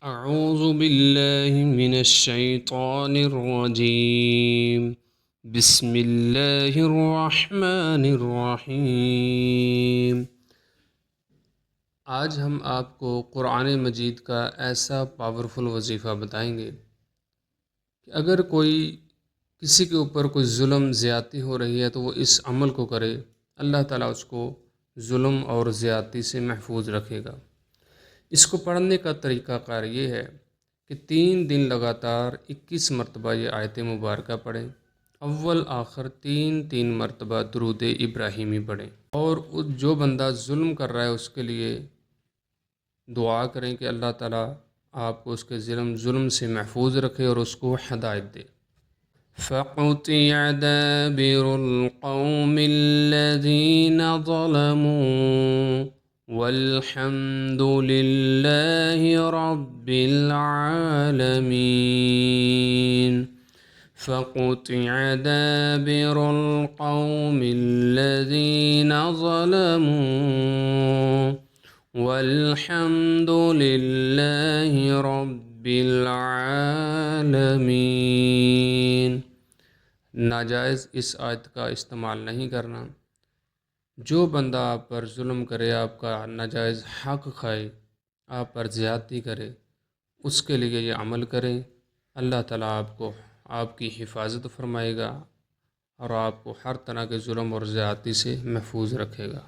اعوذ باللہ من الشیطان الرجیم بسم اللہ الرحمن الرحیم۔ آج ہم آپ کو قرآن مجید کا ایسا پاورفل وظیفہ بتائیں گے کہ اگر کوئی کسی کے اوپر کوئی ظلم زیادتی ہو رہی ہے تو وہ اس عمل کو کرے، اللہ تعالیٰ اس کو ظلم اور زیادتی سے محفوظ رکھے گا۔ اس کو پڑھنے کا طریقہ کار یہ ہے کہ 3 دن لگاتار 21 مرتبہ یہ آیت مبارکہ پڑھیں، اول آخر 3 مرتبہ درود ابراہیمی پڑھیں، اور جو بندہ ظلم کر رہا ہے اس کے لیے دعا کریں کہ اللہ تعالیٰ آپ کو اس کے ظلم سے محفوظ رکھے اور اس کو ہدایت دے۔ فَقُطِعَ دَابِرُ الْقَوْمِ الَّذِينَ ظَلَمُوا وَالْحَمْدُ لِلَّهِ رَبِّ الْعَالَمِينَ۔ فَقُطِعَ دَابِرُ الْقَوْمِ الَّذِينَ ظَلَمُوا وَالْحَمْدُ لِلَّهِ رَبِّ الْعَالَمِينَ۔ ناجائز اس آیت کا استعمال نہیں کرنا۔ جو بندہ آپ پر ظلم کرے، آپ کا ناجائز حق کھائے، آپ پر زیادتی کرے، اس کے لیے یہ عمل کریں، اللہ تعالیٰ آپ کو آپ کی حفاظت فرمائے گا اور آپ کو ہر طرح کے ظلم اور زیادتی سے محفوظ رکھے گا۔